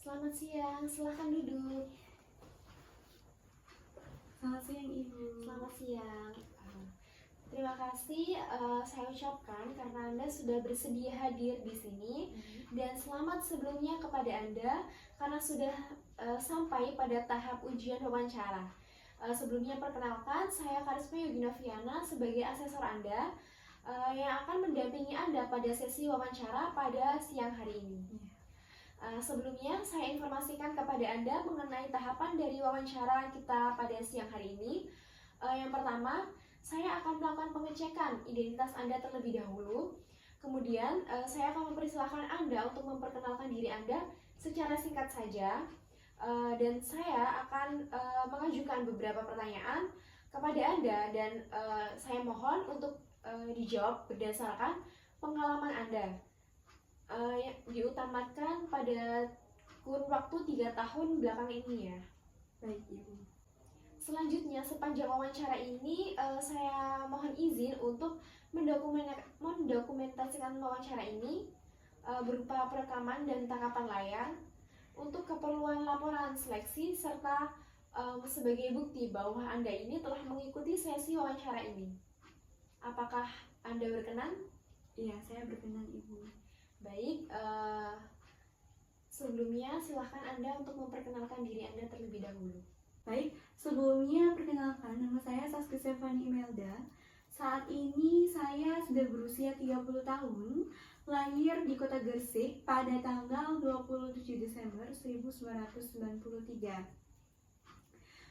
Selamat siang, silakan duduk. Selamat siang Ibu. Selamat siang. Terima kasih saya ucapkan karena Anda sudah bersedia hadir di sini dan selamat sebelumnya kepada Anda karena sudah sampai pada tahap ujian wawancara. Sebelumnya perkenalkan, saya Karisma Yoginoviana sebagai asesor Anda yang akan mendampingi Anda pada sesi wawancara pada siang hari ini. Sebelumnya saya informasikan kepada Anda mengenai tahapan dari wawancara kita pada siang hari ini. Yang pertama, saya akan melakukan pengecekan identitas Anda terlebih dahulu. Kemudian saya akan mempersilahkan Anda untuk memperkenalkan diri Anda secara singkat saja. Dan saya akan mengajukan beberapa pertanyaan kepada Anda dan saya mohon untuk dijawab berdasarkan pengalaman Anda. Yang diutamakan pada kurun waktu 3 tahun belakang ini ya. Baik Ibu. Selanjutnya sepanjang wawancara ini saya mohon izin untuk mendokumentasikan wawancara ini berupa perekaman dan tangkapan layar untuk keperluan laporan seleksi serta sebagai bukti bahwa Anda ini telah mengikuti sesi wawancara ini. Apakah Anda berkenan? Iya, saya berkenan Ibu. Baik, sebelumnya silahkan Anda untuk memperkenalkan diri Anda terlebih dahulu. Baik, sebelumnya perkenalkan nama saya Saskia Stefani Imelda. Saat ini saya sudah berusia 30 tahun, lahir di kota Gresik pada tanggal 27 Desember 1993.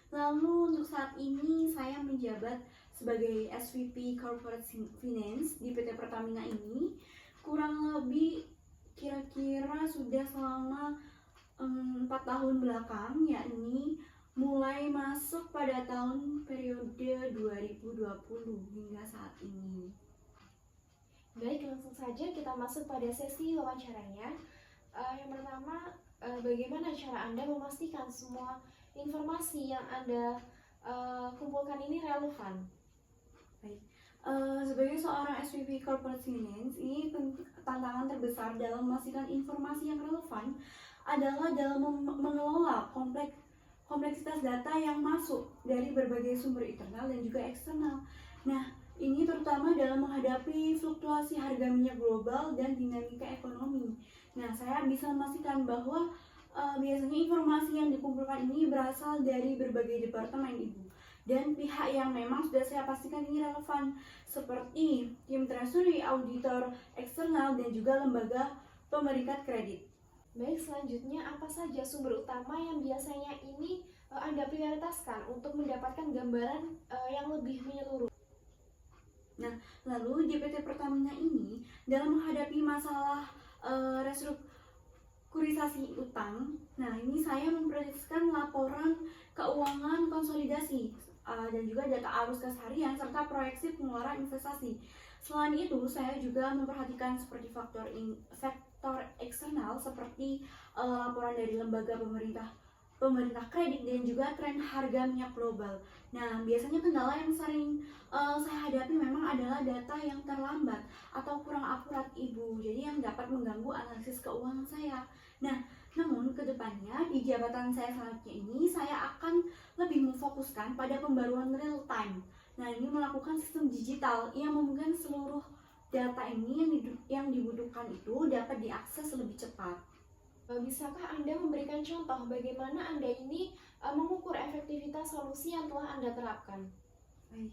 Lalu untuk saat ini saya menjabat sebagai SVP Corporate Finance di PT Pertamina ini. Kurang lebih kira-kira sudah selama 4 tahun belakang, yakni mulai masuk pada tahun periode 2020 hingga saat ini. Baik, langsung saja kita masuk pada sesi wawancaranya. Yang pertama, bagaimana cara Anda memastikan semua informasi yang Anda kumpulkan ini relevan? Baik, sebagai seorang SVP Corporate Finance, ini tantangan terbesar dalam memastikan informasi yang relevan adalah dalam mengelola kompleksitas data yang masuk dari berbagai sumber internal dan juga eksternal. Nah, ini terutama dalam menghadapi fluktuasi harga minyak global dan dinamika ekonomi. Nah, saya bisa memastikan bahwa biasanya informasi yang dikumpulkan ini berasal dari berbagai departemen Ibu dan pihak yang memang sudah saya pastikan ini relevan, seperti tim treasury, auditor eksternal, dan juga lembaga pemerikat kredit. Baik, selanjutnya apa saja sumber utama yang biasanya ini Anda prioritaskan untuk mendapatkan gambaran yang lebih menyeluruh? Nah, lalu di PT Pertamina ini dalam menghadapi masalah restrukturisasi utang, nah ini saya memprioritaskan laporan keuangan konsolidasi dan juga data arus kas harian serta proyeksi pengeluaran investasi. Selain itu, saya juga memperhatikan seperti faktor eksternal seperti laporan dari lembaga pemerintah kredit dan juga tren harga minyak global. Nah, biasanya kendala yang sering saya hadapi memang adalah data yang terlambat atau kurang akurat Ibu, jadi yang dapat mengganggu analisis keuangan saya. Nah, namun kedepannya di jabatan saya selanjutnya ini saya akan lebih memfokuskan pada pembaruan real time. Nah, ini melakukan sistem digital yang memungkinkan seluruh data ini yang dibutuhkan itu dapat diakses lebih cepat. Bisakah Anda memberikan contoh bagaimana Anda ini mengukur efektivitas solusi yang telah Anda terapkan? Baik.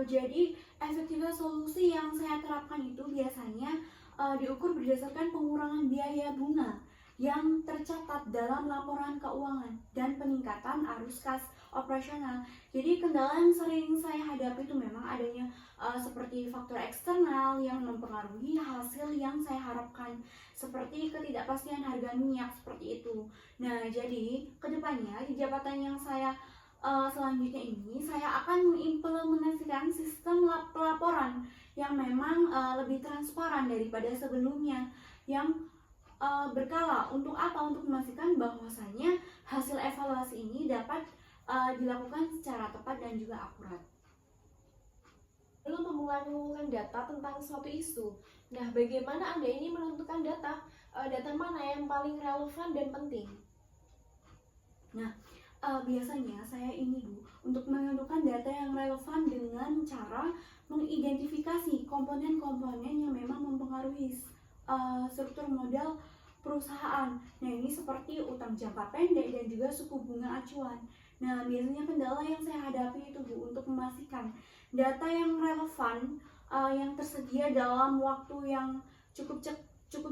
Jadi efektivitas solusi yang saya terapkan itu biasanya diukur berdasarkan pengurangan biaya bunga yang tercatat dalam laporan keuangan dan peningkatan arus kas operasional. Jadi kendala yang sering saya hadapi itu memang adanya seperti faktor eksternal yang mempengaruhi hasil yang saya harapkan, seperti ketidakpastian harga minyak seperti itu. Nah, jadi kedepannya di jabatan yang saya selanjutnya ini saya akan mengimplementasikan sistem pelaporan yang memang lebih transparan daripada sebelumnya, yang berkala. Untuk apa? Untuk memastikan bahwasanya hasil evaluasi ini dapat dilakukan secara tepat dan juga akurat. belum memulai mengumpulkan data tentang suatu isu. Nah, bagaimana Anda ini menentukan data mana yang paling relevan dan penting? Biasanya saya ini Bu, untuk menentukan data yang relevan dengan cara mengidentifikasi komponen-komponen yang memang mempengaruhi struktur modal perusahaan. Nah, ini seperti utang jangka pendek dan juga suku bunga acuan. Nah, biasanya kendala yang saya hadapi itu Bu, untuk memastikan data yang relevan yang tersedia dalam waktu yang cukup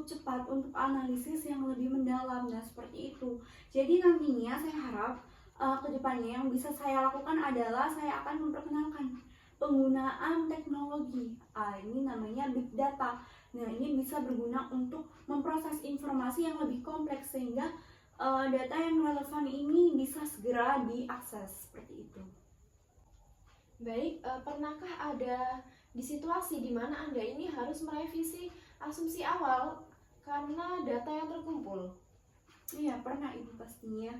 cepat untuk analisis yang lebih mendalam. Nah, seperti itu. Jadi nantinya saya harap kedepannya yang bisa saya lakukan adalah saya akan memperkenalkan penggunaan teknologi. Ini namanya big data. Nah, ini bisa berguna untuk memproses informasi yang lebih kompleks sehingga data yang relevan ini bisa segera diakses seperti itu. Baik, pernahkah ada di situasi di mana Anda ini harus merevisi asumsi awal karena data yang terkumpul? Iya, pernah Ibu pastinya.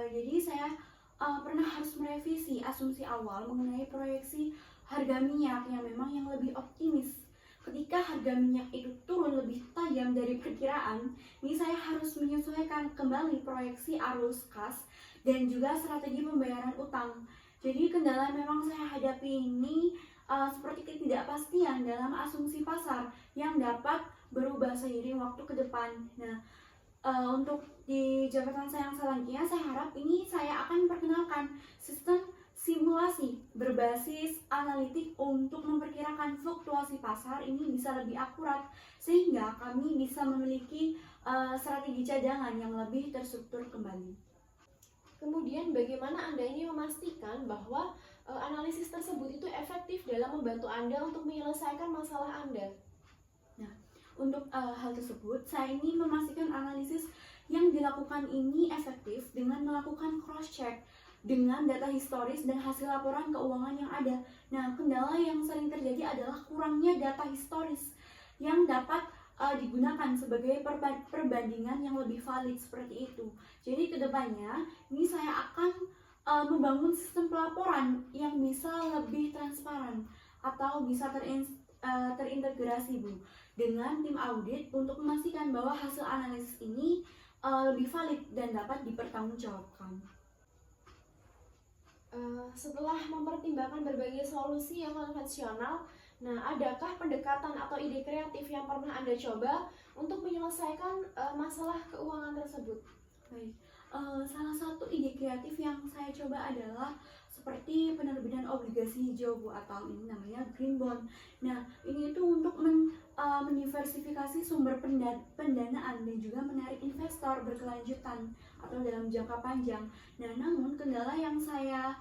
Jadi saya pernah harus merevisi asumsi awal mengenai proyeksi harga minyak yang memang yang lebih optimis. Ketika harga minyak itu turun lebih tajam dari perkiraan, ini saya harus menyesuaikan kembali proyeksi arus kas dan juga strategi pembayaran utang. Jadi kendala yang memang saya hadapi ini seperti ketidakpastian dalam asumsi pasar yang dapat berubah seiring waktu ke depan. Nah, untuk di jabatan saya yang selanjutnya, saya harap ini saya akan memperkenalkan sistem simulasi berbasis analitik untuk memperkirakan fluktuasi pasar ini bisa lebih akurat sehingga kami bisa memiliki strategi cadangan yang lebih terstruktur kembali. Kemudian bagaimana Anda ini memastikan bahwa analisis tersebut itu efektif dalam membantu Anda untuk menyelesaikan masalah Anda? Untuk hal tersebut, saya ini memastikan analisis yang dilakukan ini efektif dengan melakukan cross-check dengan data historis dan hasil laporan keuangan yang ada. Nah, kendala yang sering terjadi adalah kurangnya data historis yang dapat digunakan sebagai perbandingan yang lebih valid seperti itu. Jadi kedepannya, ini saya akan membangun sistem pelaporan yang bisa lebih transparan atau bisa terintegrasi Bu dengan tim audit untuk memastikan bahwa hasil analisis ini lebih valid dan dapat dipertanggungjawabkan. Setelah mempertimbangkan berbagai solusi yang konvensional, nah adakah pendekatan atau ide kreatif yang pernah Anda coba untuk menyelesaikan masalah keuangan tersebut? Baik, salah satu ide kreatif yang saya coba adalah seperti penerbitan obligasi hijau Bu, atau ini namanya green bond. Nah, ini itu untuk mendiversifikasi sumber pendanaan dan juga menarik investor berkelanjutan atau dalam jangka panjang. Nah, namun kendala yang saya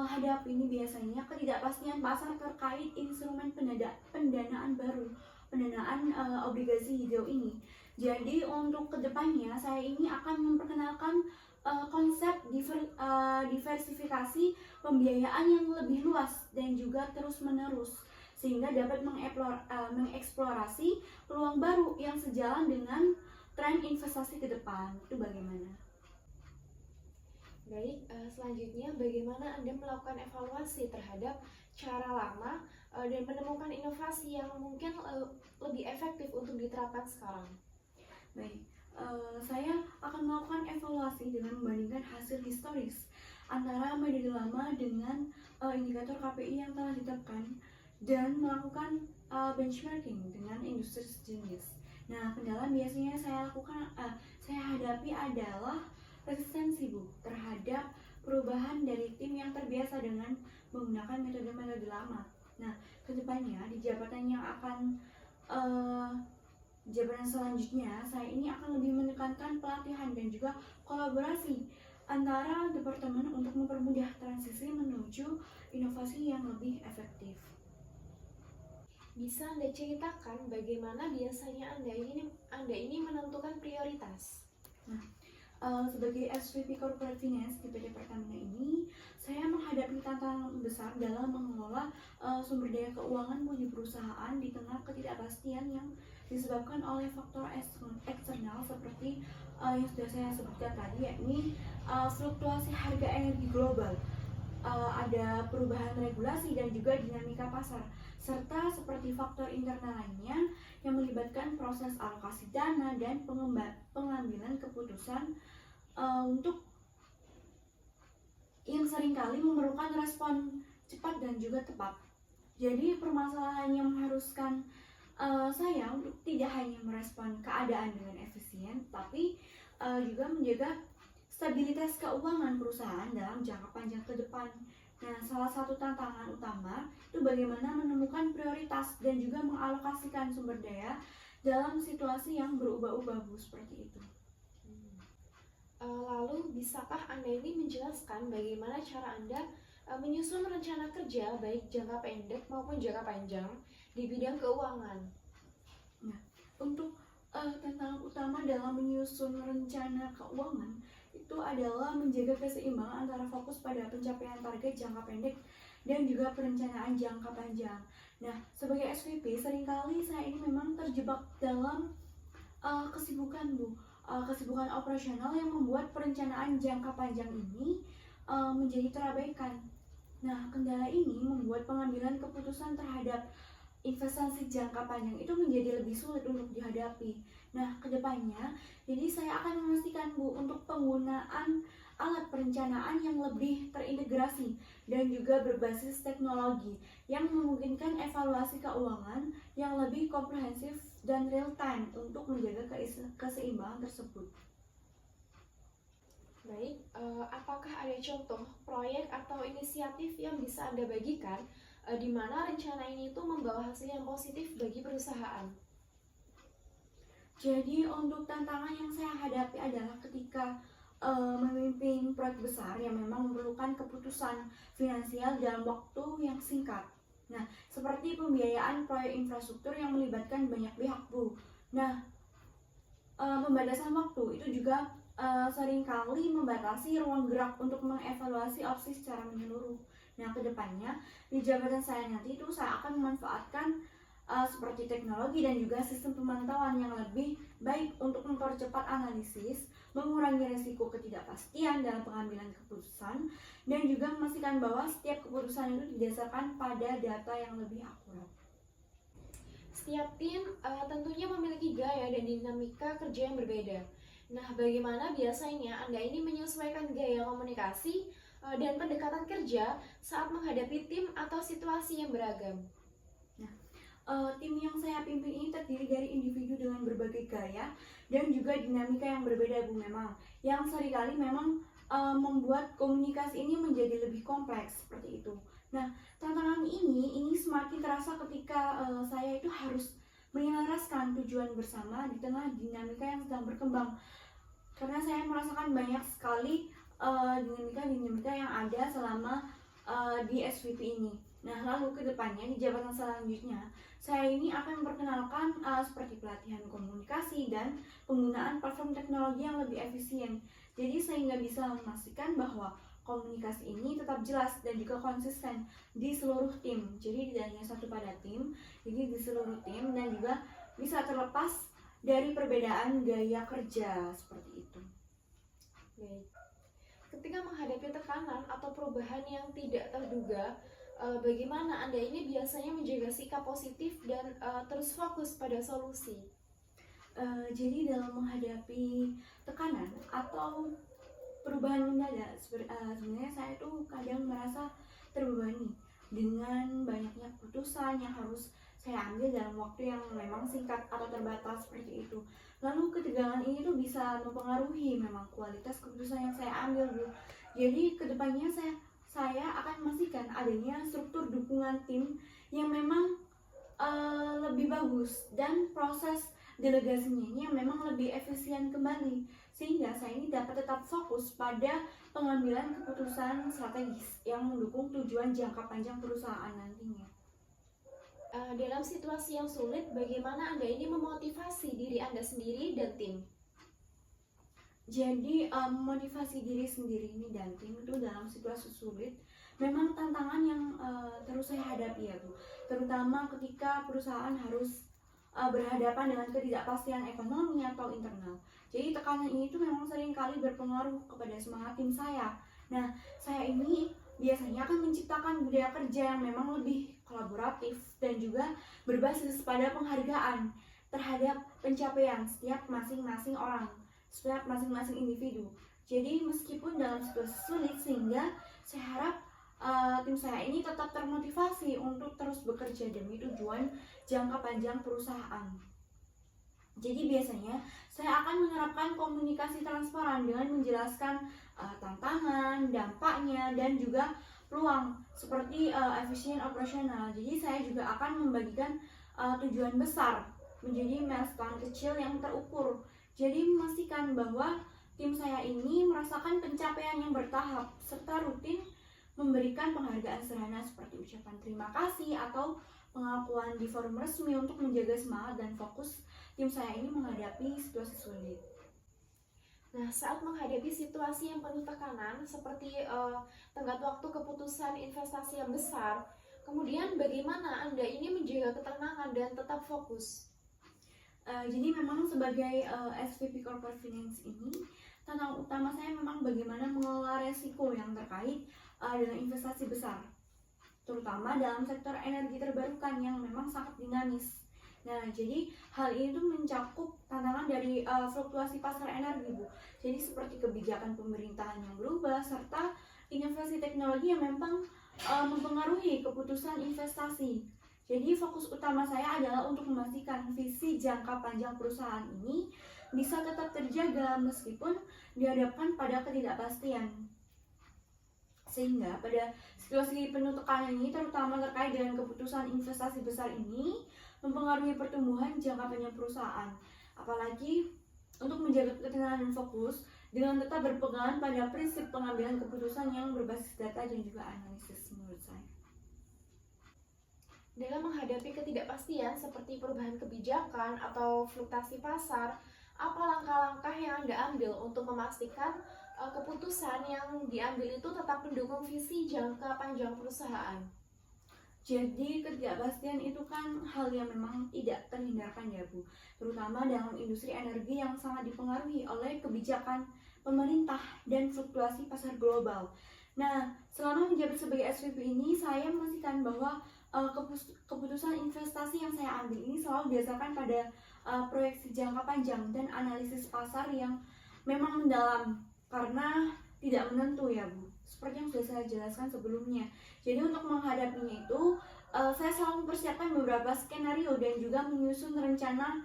hadapi ini biasanya ketidakpastian pasar terkait instrumen pendanaan baru, pendanaan obligasi hijau ini. Jadi untuk kedepannya saya ini akan memperkenalkan konsep diversifikasi pembiayaan yang lebih luas dan juga terus-menerus sehingga dapat mengeksplorasi peluang baru yang sejalan dengan tren investasi ke depan. Itu bagaimana? Baik, selanjutnya bagaimana Anda melakukan evaluasi terhadap cara lama dan menemukan inovasi yang mungkin lebih efektif untuk diterapkan sekarang? Baik, saya akan melakukan evaluasi dengan membandingkan hasil historis antara metode lama dengan indikator KPI yang telah ditetapkan dan melakukan benchmarking dengan industri sejenis. Nah, kendala biasanya saya hadapi adalah resistensi Bu terhadap perubahan dari tim yang terbiasa dengan menggunakan metode-metode lama. Nah, kedepannya di jabatan selanjutnya, saya ini akan lebih menekankan pelatihan dan juga kolaborasi antara departemen untuk mempermudah transisi menuju inovasi yang lebih efektif. Bisa Anda ceritakan bagaimana biasanya Anda ini menentukan prioritas? Sebagai SVP Corporate Finance di PT Pertamina ini, saya menghadapi tantangan besar dalam mengelola sumber daya keuangan di perusahaan di tengah ketidakpastian yang disebabkan oleh faktor eksternal seperti yang sudah saya sebutkan tadi, yakni fluktuasi harga energi global, ada perubahan regulasi dan juga dinamika pasar, serta seperti faktor internal lainnya yang melibatkan proses alokasi dana dan pengambilan keputusan untuk yang seringkali memerlukan respon cepat dan juga tepat. Jadi permasalahan yang mengharuskan saya untuk tidak hanya merespon keadaan dengan efisien, tapi juga menjaga stabilitas keuangan perusahaan dalam jangka panjang ke depan. Nah, salah satu tantangan utama itu bagaimana menemukan prioritas dan juga mengalokasikan sumber daya dalam situasi yang berubah-ubah, Bu, seperti itu. Lalu, bisakah Anda ini menjelaskan bagaimana cara Anda menyusun rencana kerja baik jangka pendek maupun jangka panjang di bidang keuangan? Nah, untuk tantangan utama dalam menyusun rencana keuangan itu adalah menjaga keseimbangan antara fokus pada pencapaian target jangka pendek dan juga perencanaan jangka panjang. Nah, sebagai SVP seringkali saya ini memang terjebak dalam kesibukan, Bu. Kesibukan operasional yang membuat perencanaan jangka panjang ini menjadi terabaikan. Nah, kendala ini membuat pengambilan keputusan terhadap investasi jangka panjang itu menjadi lebih sulit untuk dihadapi. Nah, kedepannya, jadi saya akan memastikan, Bu, untuk penggunaan alat perencanaan yang lebih terintegrasi dan juga berbasis teknologi yang memungkinkan evaluasi keuangan yang lebih komprehensif dan real time untuk menjaga keseimbangan tersebut. Baik, apakah ada contoh proyek atau inisiatif yang bisa Anda bagikan di mana rencana ini itu membawa hasil yang positif bagi perusahaan? Jadi untuk tantangan yang saya hadapi adalah ketika memimpin proyek besar yang memang memerlukan keputusan finansial dalam waktu yang singkat. Nah, seperti pembiayaan proyek infrastruktur yang melibatkan banyak pihak, Bu. Nah, pembatasan waktu itu juga seringkali membatasi ruang gerak untuk mengevaluasi opsi secara menyeluruh. Nah, kedepannya di jabatan saya nanti itu saya akan memanfaatkan seperti teknologi dan juga sistem pemantauan yang lebih baik untuk mempercepat analisis, mengurangi risiko ketidakpastian dalam pengambilan keputusan, dan juga memastikan bahwa setiap keputusan itu didasarkan pada data yang lebih akurat. Setiap tim tentunya memiliki gaya dan dinamika kerja yang berbeda. Nah, bagaimana biasanya Anda ini menyesuaikan gaya komunikasi dan pendekatan kerja saat menghadapi tim atau situasi yang beragam? Tim yang saya pimpin ini terdiri dari individu dengan berbagai gaya dan juga dinamika yang berbeda, Bu, memang yang seringkali memang membuat komunikasi ini menjadi lebih kompleks seperti itu. Nah, tantangan ini semakin terasa ketika saya itu harus menyelaraskan tujuan bersama di tengah dinamika yang sedang berkembang, karena saya merasakan banyak sekali dinamika yang ada selama di SVP ini. Nah, lalu ke depannya di jabatan selanjutnya, saya ini akan memperkenalkan seperti pelatihan komunikasi dan penggunaan platform teknologi yang lebih efisien. Jadi sehingga bisa memastikan bahwa komunikasi ini tetap jelas dan juga konsisten di seluruh tim. Jadi tidak hanya satu pada tim, jadi di seluruh tim, dan juga bisa terlepas dari perbedaan gaya kerja seperti itu. Baik. Ketika menghadapi tekanan atau perubahan yang tidak terduga, bagaimana Anda ini biasanya menjaga sikap positif dan terus fokus pada solusi? Jadi dalam menghadapi tekanan atau perubahan mendadak, sebenarnya saya tuh kadang merasa terbebani dengan banyaknya keputusan yang harus saya ambil dalam waktu yang memang singkat atau terbatas seperti itu. Lalu ketegangan ini tuh bisa mempengaruhi memang kualitas keputusan yang saya ambil, Bu. Jadi kedepannya saya akan memastikan adanya struktur dukungan tim yang memang lebih bagus dan proses delegasinya ini yang memang lebih efisien kembali, sehingga saya ini dapat tetap fokus pada pengambilan keputusan strategis yang mendukung tujuan jangka panjang perusahaan nantinya. Dalam situasi yang sulit, bagaimana Anda ini memotivasi diri Anda sendiri dan tim? Jadi memotivasi diri sendiri ini dan tim itu dalam situasi sulit memang tantangan yang terus saya hadapi, ya, Bu. Terutama ketika perusahaan harus berhadapan dengan ketidakpastian ekonomi atau internal. Jadi tekanan ini tuh memang sering kali berpengaruh kepada semangat tim saya. Nah, saya ini biasanya akan menciptakan budaya kerja yang memang lebih kolaboratif dan juga berbasis pada penghargaan terhadap pencapaian setiap masing-masing orang, setiap masing-masing individu. Jadi meskipun dalam situasi sulit, sehingga saya harap tim saya ini tetap termotivasi untuk terus bekerja demi tujuan jangka panjang perusahaan. Jadi biasanya saya akan menerapkan komunikasi transparan dengan menjelaskan tantangan, dampaknya, dan juga peluang seperti efisien operasional. Jadi saya juga akan membagikan tujuan besar menjadi milestone kecil yang terukur. Jadi memastikan bahwa tim saya ini merasakan pencapaian yang bertahap serta rutin memberikan penghargaan sederhana seperti ucapan terima kasih atau pengakuan di forum resmi untuk menjaga semangat dan fokus tim saya ini menghadapi situasi sulit. Nah, saat menghadapi situasi yang penuh tekanan seperti tenggat waktu keputusan investasi yang besar, kemudian bagaimana Anda ini menjaga ketenangan dan tetap fokus? Jadi memang sebagai SVP Corporate Finance ini, tantangan utama saya memang bagaimana mengelola resiko yang terkait dengan investasi besar, terutama dalam sektor energi terbarukan yang memang sangat dinamis. Nah, jadi hal ini tuh mencakup tantangan dari fluktuasi pasar energi, Bu. Jadi seperti kebijakan pemerintahan yang berubah serta inovasi teknologi yang memang mempengaruhi keputusan investasi. Jadi fokus utama saya adalah untuk memastikan visi jangka panjang perusahaan ini bisa tetap terjaga meskipun dihadapkan pada ketidakpastian. Sehingga pada situasi penuh tekanan ini, terutama terkait dengan keputusan investasi besar ini, mempengaruhi pertumbuhan jangka panjang perusahaan. Apalagi untuk menjaga ketenangan dan fokus dengan tetap berpegang pada prinsip pengambilan keputusan yang berbasis data dan juga analisis menurut saya. Dalam menghadapi ketidakpastian seperti perubahan kebijakan atau fluktuasi pasar, apa langkah-langkah yang Anda ambil untuk memastikan keputusan yang diambil itu tetap mendukung visi jangka panjang perusahaan? Jadi ketidakpastian itu kan hal yang memang tidak terhindarkan ya, Bu, terutama dalam industri energi yang sangat dipengaruhi oleh kebijakan pemerintah dan fluktuasi pasar global. Nah, selama menjabat sebagai SVP ini, saya memastikan bahwa keputusan investasi yang saya ambil ini selalu berdasarkan pada proyeksi jangka panjang dan analisis pasar yang memang mendalam karena tidak menentu ya, Bu, seperti yang sudah saya jelaskan sebelumnya. Jadi untuk menghadapinya itu saya selalu mempersiapkan beberapa skenario dan juga menyusun rencana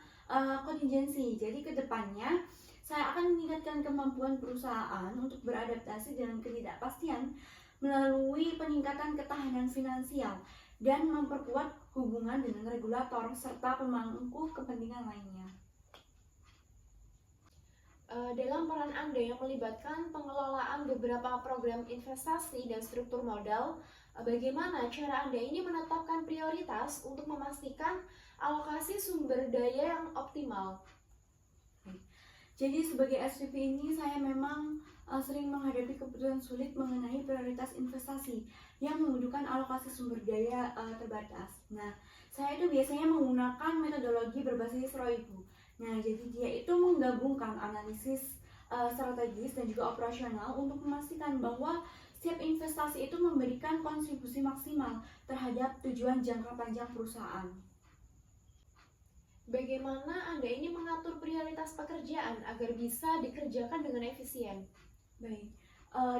kontingensi. Jadi kedepannya saya akan meningkatkan kemampuan perusahaan untuk beradaptasi dengan ketidakpastian melalui peningkatan ketahanan finansial dan memperkuat hubungan dengan regulator serta pemangku kepentingan lainnya. Dalam peran Anda yang melibatkan pengelolaan beberapa program investasi dan struktur modal, bagaimana cara Anda ini menetapkan prioritas untuk memastikan alokasi sumber daya yang optimal? Jadi sebagai SVP ini saya memang sering menghadapi keputusan sulit mengenai prioritas investasi yang membutuhkan alokasi sumber daya terbatas. Nah, saya itu biasanya menggunakan metodologi berbasis ROI, Bu. Nah, jadi dia itu menggabungkan analisis strategis dan juga operasional untuk memastikan bahwa setiap investasi itu memberikan kontribusi maksimal terhadap tujuan jangka panjang perusahaan. Bagaimana Anda ini mengatur prioritas pekerjaan agar bisa dikerjakan dengan efisien? Baik,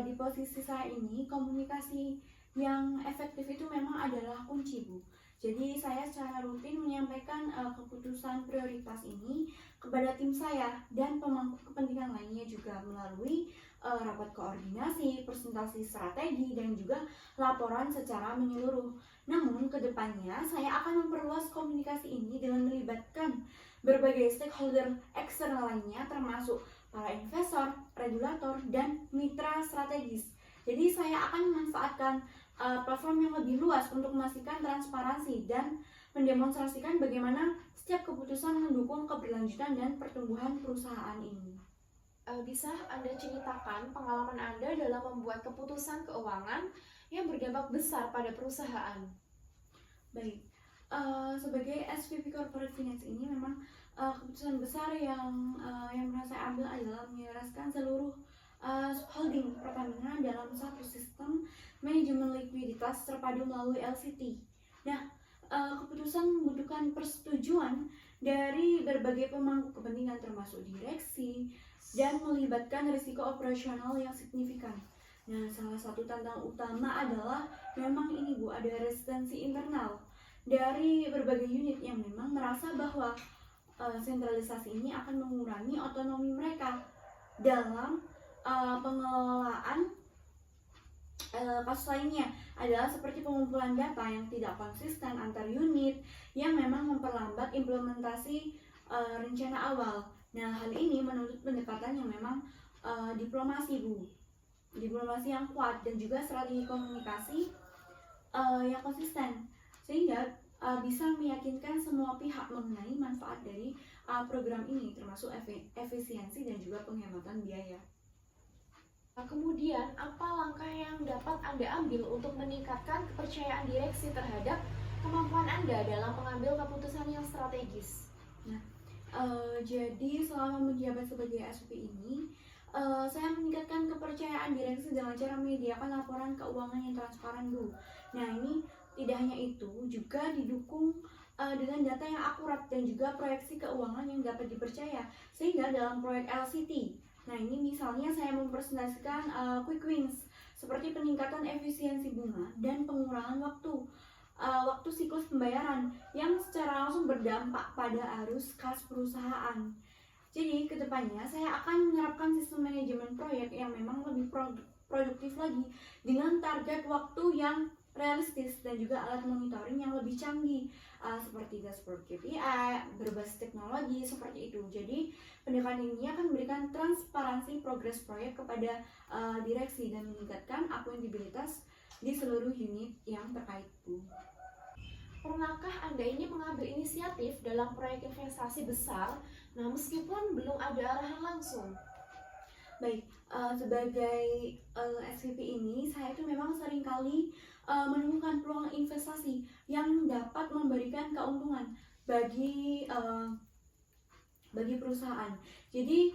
di posisi saya ini komunikasi yang efektif itu memang adalah kunci, Bu. Jadi saya secara rutin menyampaikan keputusan prioritas ini kepada tim saya dan pemangku kepentingan lainnya juga melalui rapat koordinasi, presentasi strategi, dan juga laporan secara menyeluruh. Namun kedepannya saya akan memperluas komunikasi ini dengan melibatkan berbagai stakeholder eksternal lainnya termasuk para investor, regulator, dan mitra strategis. Jadi saya akan memanfaatkan platform yang lebih luas untuk memastikan transparansi dan mendemonstrasikan bagaimana setiap keputusan mendukung keberlanjutan dan pertumbuhan perusahaan ini. Bisa Anda ceritakan pengalaman Anda dalam membuat keputusan keuangan yang berdampak besar pada perusahaan? Baik, sebagai SVP Corporate Finance ini memang keputusan besar yang pernah saya ambil adalah menyelaraskan seluruh holding Pertamina dalam satu sistem manajemen likuiditas terpadu melalui LCT. Nah, keputusan membutuhkan persetujuan dari berbagai pemangku kepentingan termasuk direksi dan melibatkan risiko operasional yang signifikan. Nah, salah satu tantangan utama adalah memang ini Bu, ada resistensi internal dari berbagai unit yang memang merasa bahwa sentralisasi ini akan mengurangi otonomi mereka dalam pengelolaan. Kasus lainnya adalah seperti pengumpulan data yang tidak konsisten antar unit yang memang memperlambat implementasi rencana awal. Nah, hal ini menuntut pendekatan yang memang diplomasi Bu, diplomasi yang kuat dan juga strategi komunikasi yang konsisten sehingga bisa meyakinkan semua pihak mengenai manfaat dari program ini termasuk efisiensi dan juga penghematan biaya. Kemudian, apa langkah yang dapat Anda ambil untuk meningkatkan kepercayaan direksi terhadap kemampuan Anda dalam mengambil keputusan yang strategis? Nah, jadi selama menjabat sebagai SVP ini, saya meningkatkan kepercayaan direksi dengan cara menyediakan laporan keuangan yang transparan dulu. Nah, ini tidak hanya itu, juga didukung dengan data yang akurat dan juga proyeksi keuangan yang dapat dipercaya. Sehingga dalam proyek LCT, nah ini misalnya saya mempresentasikan quick wins seperti peningkatan efisiensi bunga dan pengurangan waktu siklus pembayaran yang secara langsung berdampak pada arus kas perusahaan. Jadi kedepannya saya akan menerapkan sistem manajemen proyek yang memang lebih produktif lagi dengan target waktu yang realistis dan juga alat monitoring yang lebih canggih seperti dashboard KPI berbasis teknologi seperti itu. Jadi pendekatan ini akan memberikan transparansi progres proyek kepada direksi dan meningkatkan akuntabilitas di seluruh unit yang terkait Bu. Pernahkah Anda ini mengambil inisiatif dalam proyek investasi besar, nah meskipun belum ada arahan langsung? Baik, sebagai SVP ini saya itu memang seringkali menemukan peluang investasi yang dapat memberikan keuntungan bagi perusahaan. Jadi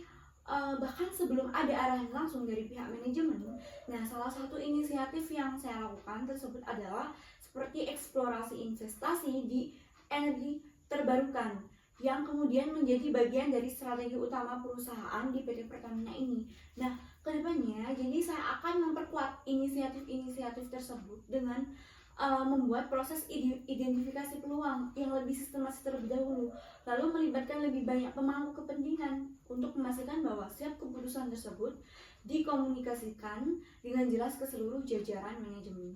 bahkan sebelum ada arahan langsung dari pihak manajemen, nah salah satu inisiatif yang saya lakukan tersebut adalah seperti eksplorasi investasi di energi terbarukan yang kemudian menjadi bagian dari strategi utama perusahaan di PT Pertamina ini. Nah, kedepannya jadi saya akan memperkuat inisiatif-inisiatif tersebut dengan membuat proses identifikasi peluang yang lebih sistematis terlebih dahulu, lalu melibatkan lebih banyak pemangku kepentingan untuk memastikan bahwa setiap keputusan tersebut dikomunikasikan dengan jelas ke seluruh jajaran manajemen.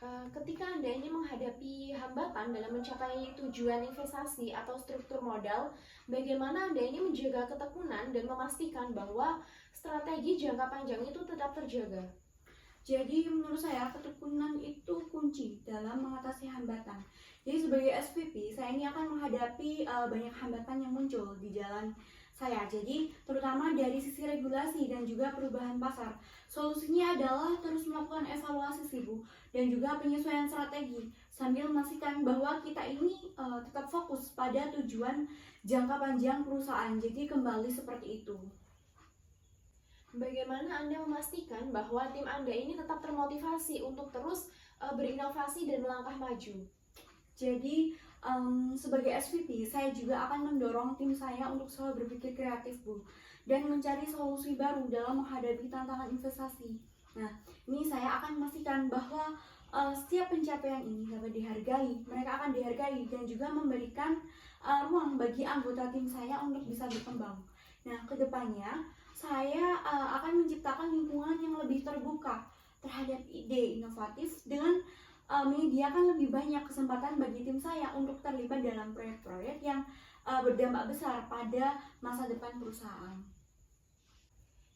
Ketika Anda ini menghadapi hambatan dalam mencapai tujuan investasi atau struktur modal, bagaimana Anda ini menjaga ketekunan dan memastikan bahwa strategi jangka panjang itu tetap terjaga? Jadi menurut saya ketekunan itu kunci dalam mengatasi hambatan. Jadi sebagai SVP, saya ini akan menghadapi banyak hambatan yang muncul di jalan saya. Jadi terutama dari sisi regulasi dan juga perubahan pasar. Solusinya adalah terus melakukan evaluasi sih Bu, dan juga penyesuaian strategi sambil memastikan bahwa kita ini tetap fokus pada tujuan jangka panjang perusahaan. Jadi kembali seperti itu. Bagaimana Anda memastikan bahwa tim Anda ini tetap termotivasi untuk terus berinovasi dan melangkah maju? Jadi sebagai SVP, saya juga akan mendorong tim saya untuk selalu berpikir kreatif Bu, dan mencari solusi baru dalam menghadapi tantangan investasi. Nah, ini saya akan memastikan bahwa setiap pencapaian ini dapat dihargai, mereka akan dihargai dan juga memberikan ruang bagi anggota tim saya untuk bisa berkembang. Nah, kedepannya saya akan menciptakan lingkungan yang lebih terbuka terhadap ide inovatif dengan menyediakan lebih banyak kesempatan bagi tim saya untuk terlibat dalam proyek-proyek yang berdampak besar pada masa depan perusahaan.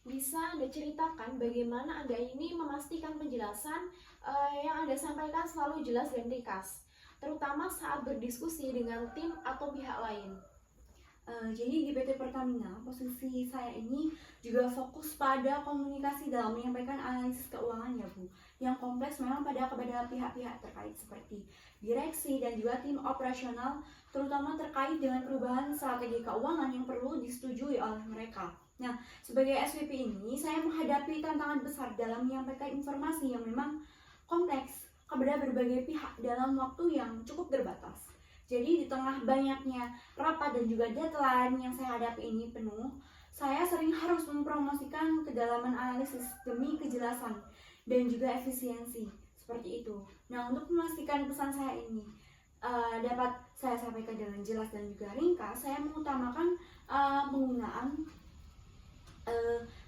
Bisa Anda ceritakan bagaimana Anda ini memastikan penjelasan yang Anda sampaikan selalu jelas dan ringkas, terutama saat berdiskusi dengan tim atau pihak lain? Jadi di PT Pertamina, posisi saya ini juga fokus pada komunikasi dalam menyampaikan analisis keuangan ya Bu, yang kompleks memang kepada pihak-pihak terkait seperti direksi dan juga tim operasional, terutama terkait dengan perubahan strategi keuangan yang perlu disetujui oleh mereka. Nah, sebagai SVP ini, saya menghadapi tantangan besar dalam menyampaikan informasi yang memang kompleks kepada berbagai pihak dalam waktu yang cukup terbatas. Jadi di tengah banyaknya rapat dan juga deadline yang saya hadapi ini penuh, saya sering harus mempromosikan kedalaman analisis demi kejelasan dan juga efisiensi, seperti itu. Nah, untuk memastikan pesan saya ini dapat saya sampaikan dengan jelas dan juga ringkas, saya mengutamakan penggunaan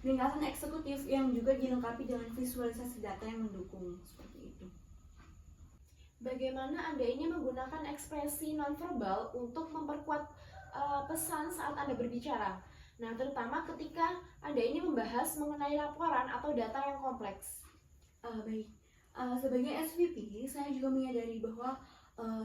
ringkasan eksekutif yang juga dilengkapi dengan visualisasi data yang mendukung, seperti itu. Bagaimana Anda ini menggunakan ekspresi nonverbal untuk memperkuat pesan saat Anda berbicara? Nah, terutama ketika Anda ini membahas mengenai laporan atau data yang kompleks. Baik, sebagai SVP, saya juga menyadari bahwa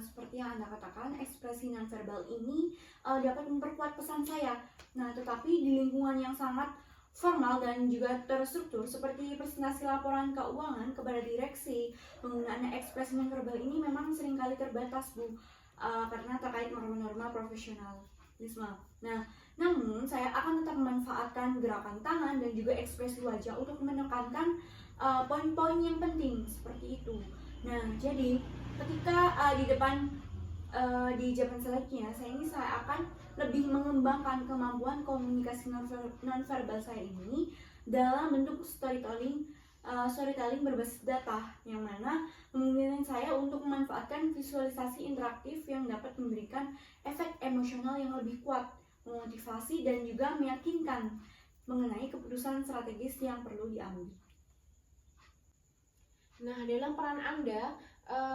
seperti yang Anda katakan, ekspresi nonverbal ini dapat memperkuat pesan saya. Nah, tetapi di lingkungan yang sangat formal dan juga terstruktur seperti presentasi laporan keuangan kepada direksi, penggunaan ekspresi nonverbal ini memang seringkali terbatas Bu, karena terkait norma-norma profesionalisme. Nah, namun saya akan tetap memanfaatkan gerakan tangan dan juga ekspresi wajah untuk menekankan poin-poin yang penting seperti itu. Nah, jadi ketika di zaman selanjutnya, saya akan lebih mengembangkan kemampuan komunikasi nonverbal saya ini dalam bentuk storytelling berbasis data, yang mana memungkinkan saya untuk memanfaatkan visualisasi interaktif yang dapat memberikan efek emosional yang lebih kuat, memotivasi dan juga meyakinkan mengenai keputusan strategis yang perlu diambil. Nah, dalam peran Anda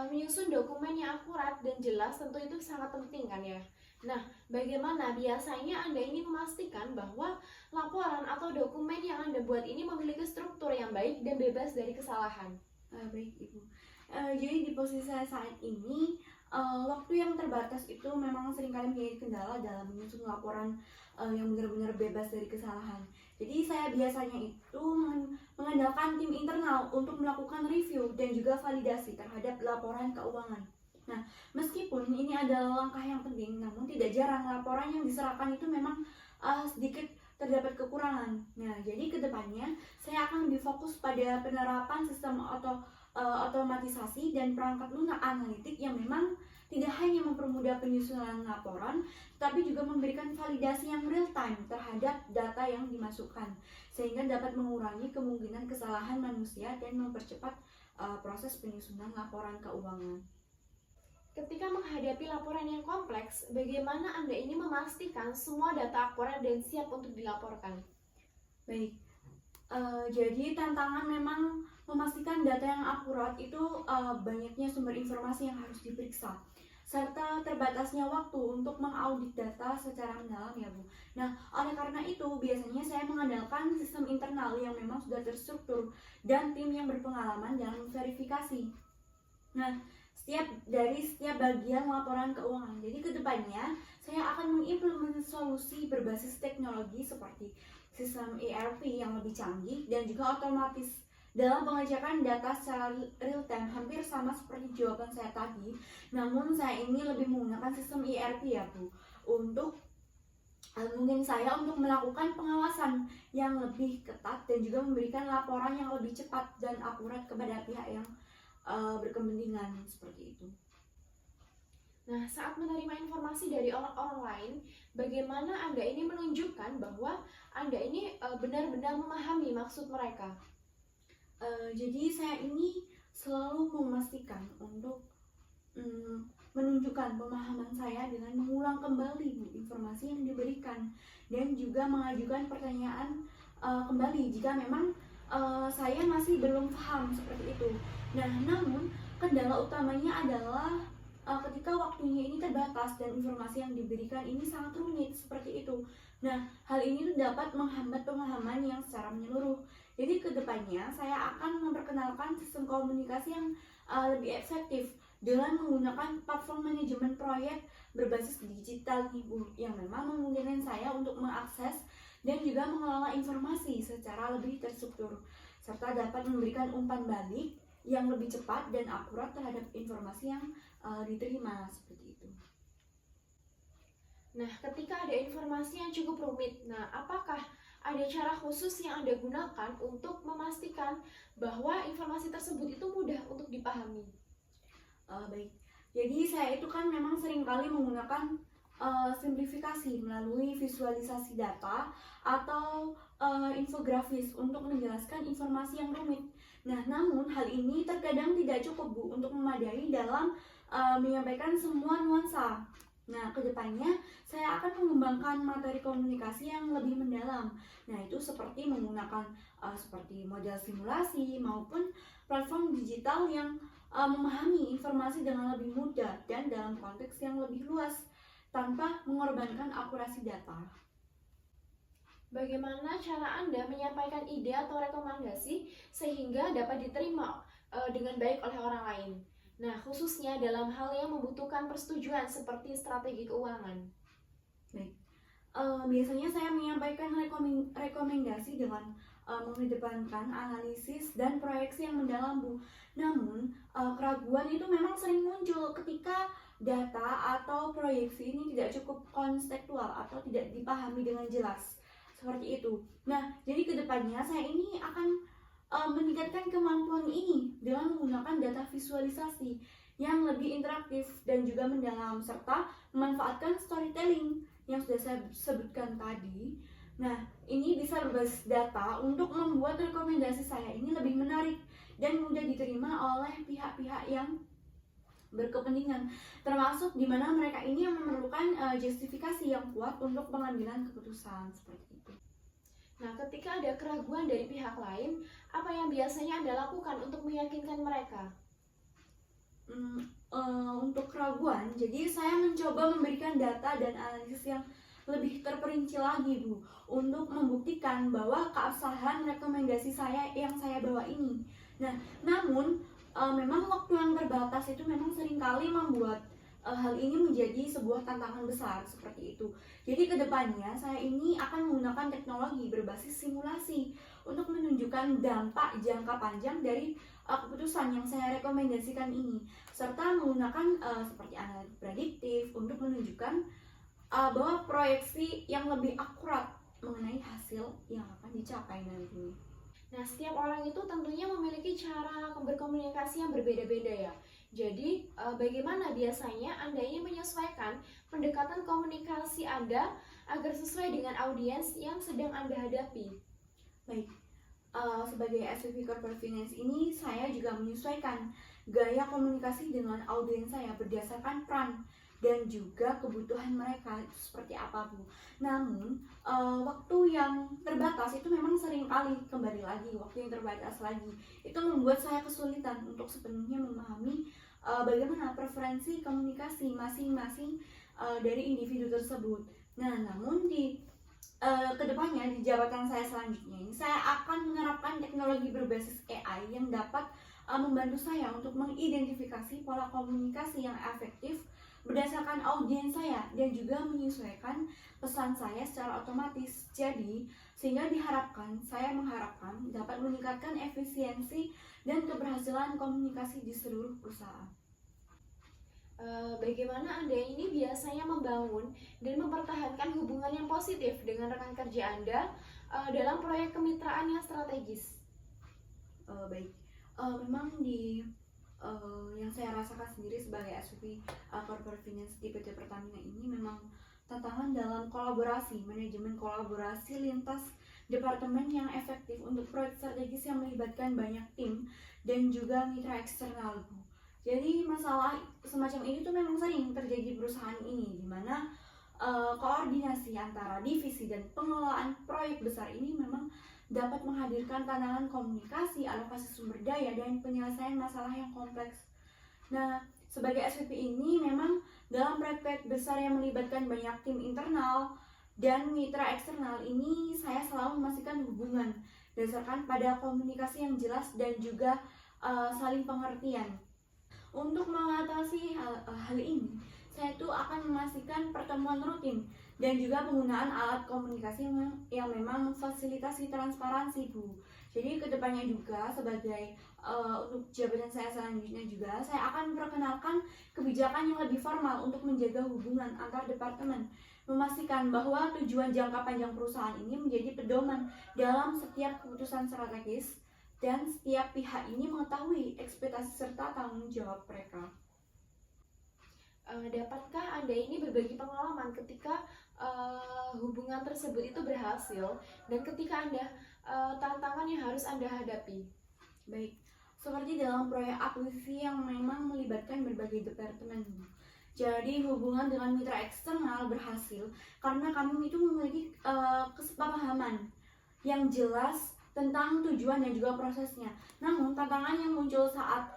menyusun dokumen yang akurat dan jelas tentu itu sangat penting kan ya. Nah, bagaimana biasanya Anda ini memastikan bahwa laporan atau dokumen yang Anda buat ini memiliki struktur yang baik dan bebas dari kesalahan? Baik Ibu, jadi di posisi saya saat ini, waktu yang terbatas itu memang seringkali menjadi kendala dalam menyusun laporan yang benar-benar bebas dari kesalahan. Jadi saya biasanya itu mengandalkan tim internal untuk melakukan review dan juga validasi terhadap laporan keuangan. Nah, meskipun ini adalah langkah yang penting, namun tidak jarang laporan yang diserahkan itu memang sedikit terdapat kekurangan. Nah, jadi kedepannya saya akan lebih fokus pada penerapan sistem otomatisasi dan perangkat lunak analitik yang memang tidak hanya mempermudah penyusunan laporan, tapi juga memberikan validasi yang real time terhadap data yang dimasukkan, sehingga dapat mengurangi kemungkinan kesalahan manusia dan mempercepat proses penyusunan laporan keuangan. Ketika menghadapi laporan yang kompleks, bagaimana Anda ini memastikan semua data akurat dan siap untuk dilaporkan? Baik, jadi tantangan memang memastikan data yang akurat itu banyaknya sumber informasi yang harus diperiksa, serta terbatasnya waktu untuk mengaudit data secara mendalam ya Bu. Nah, oleh karena itu biasanya saya mengandalkan sistem internal yang memang sudah terstruktur dan tim yang berpengalaman dalam verifikasi. Nah, dari setiap bagian laporan keuangan. Jadi kedepannya saya akan mengimplementasi solusi berbasis teknologi seperti sistem ERP yang lebih canggih dan juga otomatis dalam pengecekan data secara real time, hampir sama seperti jawaban saya tadi. Namun saya ini lebih menggunakan sistem ERP ya Bu, untuk mungkin saya untuk melakukan pengawasan yang lebih ketat dan juga memberikan laporan yang lebih cepat dan akurat kepada pihak yang berkepentingan seperti itu. Nah, saat menerima informasi dari orang lain, bagaimana Anda ini menunjukkan bahwa Anda ini benar-benar memahami maksud mereka? Jadi saya ini selalu memastikan untuk menunjukkan pemahaman saya dengan mengulang kembali Bu, informasi yang diberikan dan juga mengajukan pertanyaan kembali jika memang saya masih belum paham seperti itu. Nah, namun kendala utamanya adalah ketika waktunya ini terbatas dan informasi yang diberikan ini sangat rumit seperti itu. Nah, hal ini dapat menghambat pemahaman yang secara menyeluruh. Jadi kedepannya saya akan memperkenalkan sistem komunikasi yang lebih efektif dengan menggunakan platform manajemen proyek berbasis digital nih Bu, yang memang memungkinkan saya untuk mengakses dan juga mengelola informasi secara lebih terstruktur, serta dapat memberikan umpan balik yang lebih cepat dan akurat terhadap informasi yang diterima, seperti itu. Nah, ketika ada informasi yang cukup rumit, nah apakah ada cara khusus yang Anda gunakan untuk memastikan bahwa informasi tersebut itu mudah untuk dipahami? Baik, jadi saya itu kan memang seringkali menggunakan simplifikasi melalui visualisasi data atau infografis untuk menjelaskan informasi yang rumit. Nah, namun hal ini terkadang tidak cukup Bu untuk memadai dalam menyampaikan semua nuansa. Nah, kedepannya saya akan mengembangkan materi komunikasi yang lebih mendalam. Nah, itu seperti menggunakan seperti model simulasi maupun platform digital yang memahami informasi dengan lebih mudah dan dalam konteks yang lebih luas tanpa mengorbankan akurasi data. Bagaimana cara Anda menyampaikan ide atau rekomendasi sehingga dapat diterima dengan baik oleh orang lain? Nah, khususnya dalam hal yang membutuhkan persetujuan seperti strategi keuangan. Baik, biasanya saya menyampaikan rekomendasi dengan mengedepankan analisis dan proyeksi yang mendalam Bu. Namun, keraguan itu memang sering muncul ketika data atau proyeksi ini tidak cukup konstekstual atau tidak dipahami dengan jelas. Seperti itu. Nah, jadi kedepannya saya ini akan meningkatkan kemampuan ini dengan menggunakan data visualisasi yang lebih interaktif dan juga mendalam, serta memanfaatkan storytelling yang sudah saya sebutkan tadi. Nah, ini bisa berbasis data untuk membuat rekomendasi saya ini lebih menarik dan mudah diterima oleh pihak-pihak yang berkepentingan, termasuk di mana mereka ini yang memerlukan justifikasi yang kuat untuk pengambilan keputusan, seperti itu. Nah, ketika ada keraguan dari pihak lain, apa yang biasanya Anda lakukan untuk meyakinkan mereka? Untuk keraguan, jadi saya mencoba memberikan data dan analisis yang lebih terperinci lagi Bu, untuk membuktikan bahwa keabsahan rekomendasi saya yang saya bawa ini. Nah, namun memang waktu yang terbatas itu memang seringkali membuat hal ini menjadi sebuah tantangan besar, seperti itu. Jadi kedepannya saya ini akan menggunakan teknologi berbasis simulasi untuk menunjukkan dampak jangka panjang dari keputusan yang saya rekomendasikan ini, serta menggunakan seperti analitik prediktif untuk menunjukkan bahwa proyeksi yang lebih akurat mengenai hasil yang akan dicapai nanti. Nah, setiap orang itu tentunya memiliki cara berkomunikasi yang berbeda-beda ya. Jadi, bagaimana biasanya Anda ini menyesuaikan pendekatan komunikasi Anda agar sesuai dengan audiens yang sedang Anda hadapi? Baik, sebagai SVP Corporate Finance ini saya juga menyesuaikan gaya komunikasi dengan audiens saya berdasarkan peran dan juga kebutuhan mereka itu seperti apa Bu. Namun waktu yang terbatas itu memang sering kali kembali lagi waktu yang terbatas lagi itu membuat saya kesulitan untuk sepenuhnya memahami bagaimana preferensi komunikasi masing-masing dari individu tersebut. Nah, namun di kedepannya di jabatan saya selanjutnya ini saya akan menerapkan teknologi berbasis AI yang dapat membantu saya untuk mengidentifikasi pola komunikasi yang efektif berdasarkan audiens saya dan juga menyesuaikan pesan saya secara otomatis. Jadi, sehingga saya mengharapkan dapat meningkatkan efisiensi dan keberhasilan komunikasi di seluruh perusahaan. Bagaimana Anda ini biasanya membangun dan mempertahankan hubungan yang positif dengan rekan kerja Anda dalam proyek kemitraan yang strategis? Baik, memang yang saya rasakan sendiri sebagai SVP Corporate Finance di PT Pertamina ini memang tantangan dalam kolaborasi, manajemen kolaborasi lintas departemen yang efektif untuk proyek strategis yang melibatkan banyak tim dan juga mitra eksternal. Jadi masalah semacam ini tuh memang sering terjadi di perusahaan ini, di mana koordinasi antara divisi dan pengelolaan proyek besar ini memang dapat menghadirkan tantangan komunikasi, alokasi sumber daya, dan penyelesaian masalah yang kompleks. Nah, sebagai SVP ini memang dalam proyek besar yang melibatkan banyak tim internal dan mitra eksternal ini saya selalu memastikan hubungan berdasarkan pada komunikasi yang jelas dan juga saling pengertian. Untuk mengatasi hal ini, saya tuh akan memastikan pertemuan rutin dan juga penggunaan alat komunikasi yang memang memfasilitasi transparansi, Bu. Jadi kedepannya juga sebagai untuk jabatan saya selanjutnya juga, saya akan memperkenalkan kebijakan yang lebih formal untuk menjaga hubungan antar departemen, memastikan bahwa tujuan jangka panjang perusahaan ini menjadi pedoman dalam setiap keputusan strategis, dan setiap pihak ini mengetahui ekspektasi serta tanggung jawab mereka. Dapatkah Anda ini berbagi pengalaman ketika hubungan tersebut itu berhasil dan ketika Anda tantangan yang harus Anda hadapi? Baik, seperti dalam proyek akuisisi yang memang melibatkan berbagai departemen. Jadi hubungan dengan mitra eksternal berhasil karena kami itu memiliki kesepahaman yang jelas tentang tujuan dan juga prosesnya. Namun tantangan yang muncul saat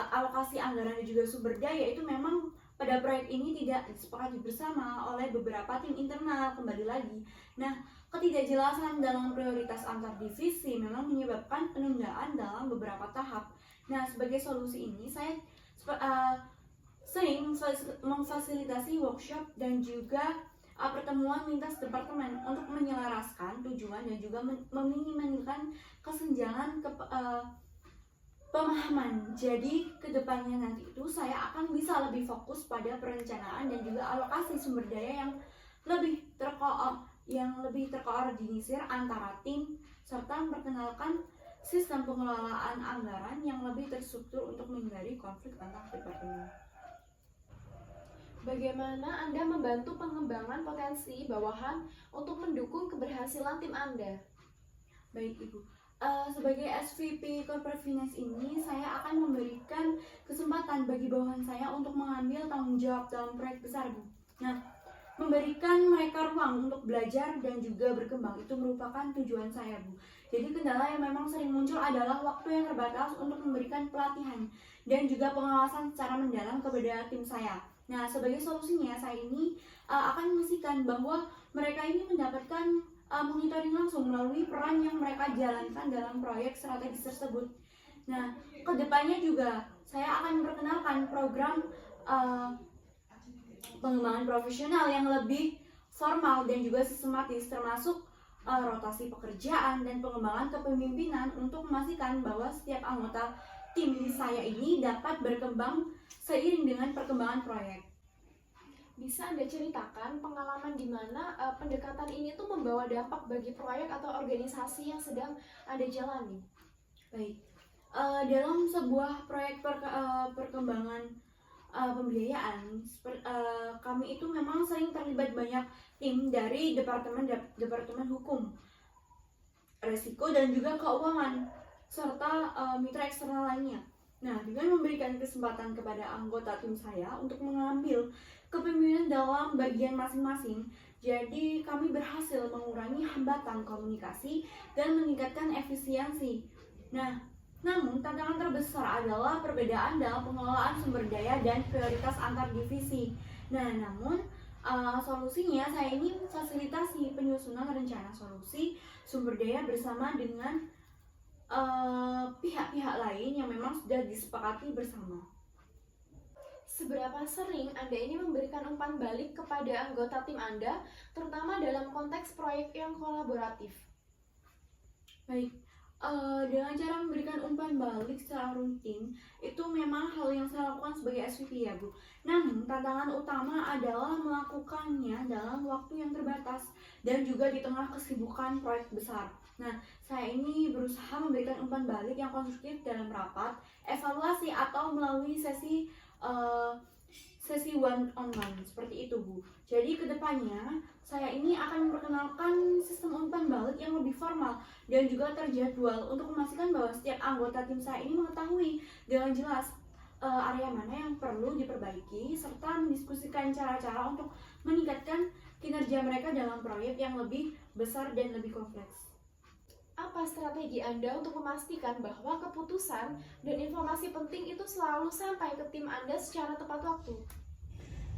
alokasi anggaran dan juga sumber daya itu memang pada proyek ini tidak disepakati bersama oleh beberapa tim internal kembali lagi. Nah, ketidakjelasan dalam prioritas antar divisi memang menyebabkan penundaan dalam beberapa tahap. Nah, sebagai solusi ini saya sering memfasilitasi workshop dan juga pertemuan lintas departemen untuk menyelaraskan tujuan dan juga meminimalkan kesenjangan pemahaman. Jadi kedepannya nanti itu saya akan bisa lebih fokus pada perencanaan dan juga alokasi sumber daya yang lebih terkoordinir antara tim, serta memperkenalkan sistem pengelolaan anggaran yang lebih terstruktur untuk menghindari konflik antar departemen. Bagaimana Anda membantu pengembangan potensi bawahan untuk mendukung keberhasilan tim Anda? Baik, Ibu. Sebagai SVP Corporate Finance ini, saya akan memberikan kesempatan bagi bawahan saya untuk mengambil tanggung jawab dalam proyek besar, Bu. Nah, memberikan mereka ruang untuk belajar dan juga berkembang itu merupakan tujuan saya, Bu. Jadi kendala yang memang sering muncul adalah waktu yang terbatas untuk memberikan pelatihan dan juga pengawasan secara mendalam kepada tim saya. Nah, sebagai solusinya, saya ini akan memastikan bahwa mereka ini mendapatkan monitoring langsung melalui peran yang mereka jalankan dalam proyek strategis tersebut. Nah, kedepannya juga saya akan memperkenalkan program pengembangan profesional yang lebih formal dan juga sistematis, termasuk rotasi pekerjaan dan pengembangan kepemimpinan untuk memastikan bahwa setiap anggota tim saya ini dapat berkembang seiring dengan perkembangan proyek. Bisa Anda ceritakan pengalaman di mana pendekatan ini tuh membawa dampak bagi proyek atau organisasi yang sedang Anda jalani? Baik, dalam sebuah proyek perkembangan pembiayaan, kami itu memang sering terlibat banyak tim dari departemen hukum, resiko dan juga keuangan, serta mitra eksternal lainnya. Nah, dengan memberikan kesempatan kepada anggota tim saya untuk mengambil kepemimpinan dalam bagian masing-masing, jadi kami berhasil mengurangi hambatan komunikasi dan meningkatkan efisiensi. Nah, namun tantangan terbesar adalah perbedaan dalam pengelolaan sumber daya dan prioritas antar divisi. Nah, namun solusinya saya ini memfasilitasi penyusunan rencana solusi sumber daya bersama dengan pihak-pihak lain yang memang sudah disepakati bersama. Seberapa sering Anda ini memberikan umpan balik kepada anggota tim Anda, terutama dalam konteks proyek yang kolaboratif? Baik, dengan cara memberikan umpan balik secara rutin, itu memang hal yang saya lakukan sebagai SVP ya, Bu. Namun, tantangan utama adalah melakukannya dalam waktu yang terbatas dan juga di tengah kesibukan proyek besar. Nah, saya ini berusaha memberikan umpan balik yang konstruktif dalam rapat, evaluasi, atau melalui sesi one-on-one seperti itu, Bu. Jadi kedepannya saya ini akan memperkenalkan sistem umpan balik yang lebih formal dan juga terjadwal untuk memastikan bahwa setiap anggota tim saya ini mengetahui dengan jelas area mana yang perlu diperbaiki, serta mendiskusikan cara-cara untuk meningkatkan kinerja mereka dalam proyek yang lebih besar dan lebih kompleks. Apa strategi Anda untuk memastikan bahwa keputusan dan informasi penting itu selalu sampai ke tim Anda secara tepat waktu?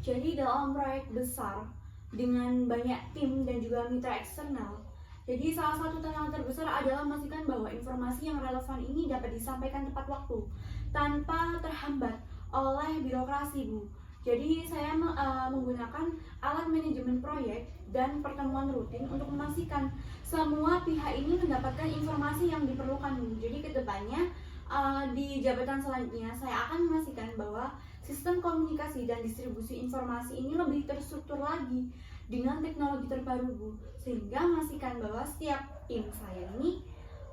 Jadi dalam proyek besar dengan banyak tim dan juga mitra eksternal, Jadi salah satu tantangan terbesar adalah memastikan bahwa informasi yang relevan ini dapat disampaikan tepat waktu tanpa terhambat oleh birokrasi, Bu. Jadi saya menggunakan alat manajemen proyek dan pertemuan rutin untuk memastikan semua pihak ini mendapatkan informasi yang diperlukan, Bu. Jadi kedepannya di jabatan selanjutnya saya akan memastikan bahwa sistem komunikasi dan distribusi informasi ini lebih terstruktur lagi dengan teknologi terbaru, Bu, sehingga memastikan bahwa setiap tim saya ini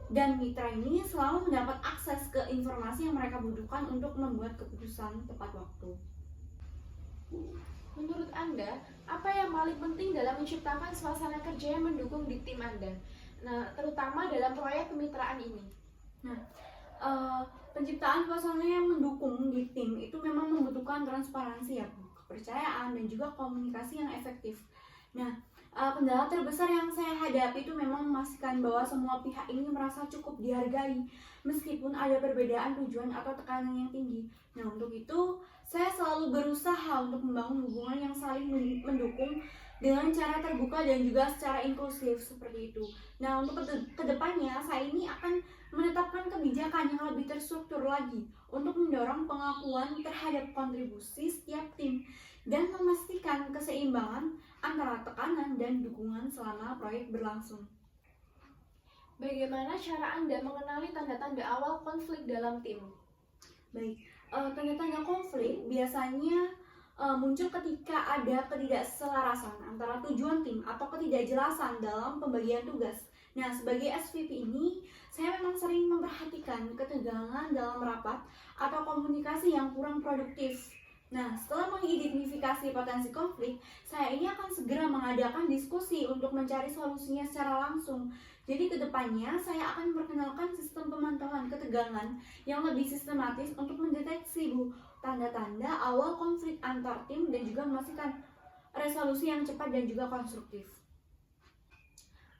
dan mitra ini selalu mendapat akses ke informasi yang mereka butuhkan untuk membuat keputusan tepat waktu. Menurut Anda, apa yang paling penting dalam menciptakan suasana kerja yang mendukung di tim Anda? Nah, terutama dalam proyek kemitraan ini. Penciptaan suasana yang mendukung di tim itu memang membutuhkan transparansi, ya, Bu, kepercayaan dan juga komunikasi yang efektif. Nah, kendala terbesar yang saya hadapi itu memang memastikan bahwa semua pihak ini merasa cukup dihargai meskipun ada perbedaan tujuan atau tekanan yang tinggi. Nah, untuk itu saya selalu berusaha untuk membangun hubungan yang saling mendukung dengan cara terbuka dan juga secara inklusif seperti itu. Nah, untuk kedepannya saya ini akan menetapkan kebijakan yang lebih terstruktur lagi untuk mendorong pengakuan terhadap kontribusi setiap tim dan memastikan keseimbangan antara tekanan dan dukungan selama proyek berlangsung. Bagaimana cara Anda mengenali tanda-tanda awal konflik dalam tim? Baik, tanda-tanda konflik biasanya muncul ketika ada ketidakselarasan antara tujuan tim atau ketidakjelasan dalam pembagian tugas. Nah, sebagai SVP ini, saya memang sering memperhatikan ketegangan dalam rapat atau komunikasi yang kurang produktif. Nah, setelah mengidentifikasi potensi konflik, saya ini akan segera mengadakan diskusi untuk mencari solusinya secara langsung. Jadi kedepannya saya akan memperkenalkan sistem pemantauan ketegangan yang lebih sistematis untuk mendeteksi, Bu, tanda-tanda awal konflik antar tim dan juga memastikan resolusi yang cepat dan juga konstruktif.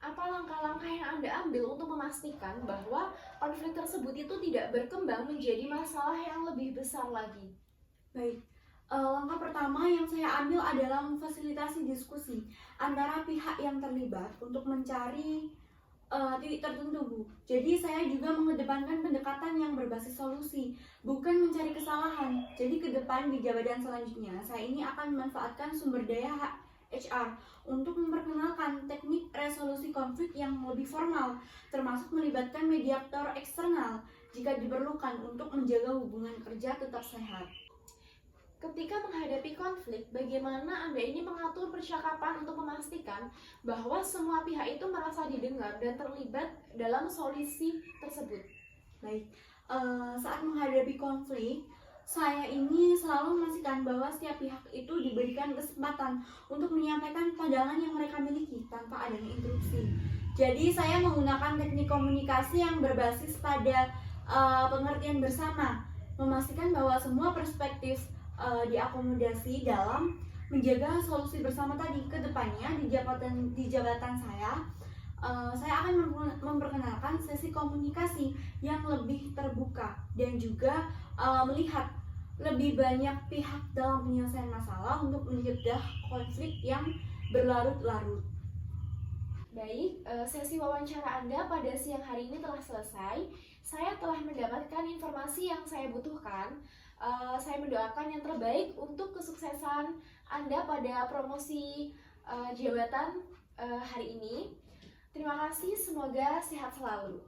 Apa langkah-langkah yang Anda ambil untuk memastikan bahwa konflik tersebut itu tidak berkembang menjadi masalah yang lebih besar lagi? Baik, langkah pertama yang saya ambil adalah memfasilitasi diskusi antara pihak yang terlibat untuk mencari titik tertentu, Bu. Jadi saya juga mengedepankan pendekatan yang berbasis solusi, bukan mencari kesalahan. Jadi ke depan di jabatan selanjutnya, saya ini akan memanfaatkan sumber daya HR untuk memperkenalkan teknik resolusi konflik yang lebih formal, termasuk melibatkan mediator eksternal jika diperlukan untuk menjaga hubungan kerja tetap sehat. Ketika menghadapi konflik, bagaimana Anda ini mengatur percakapan untuk memastikan bahwa semua pihak itu merasa didengar dan terlibat dalam solusi tersebut? Baik, saat menghadapi konflik, saya ini selalu memastikan bahwa setiap pihak itu diberikan kesempatan untuk menyampaikan pandangan yang mereka miliki tanpa adanya interupsi. Jadi saya menggunakan teknik komunikasi yang berbasis pada pengertian bersama, memastikan bahwa semua perspektif diakomodasi dalam menjaga solusi bersama tadi. Kedepannya di jabatan saya akan memperkenalkan sesi komunikasi yang lebih terbuka dan juga melihat lebih banyak pihak dalam penyelesaian masalah untuk mencegah konflik yang berlarut-larut. Baik, sesi wawancara Anda pada siang hari ini telah selesai. Saya telah mendapatkan informasi yang saya butuhkan. Saya mendoakan yang terbaik untuk kesuksesan Anda pada promosi jabatan hari ini. Terima kasih, semoga sehat selalu.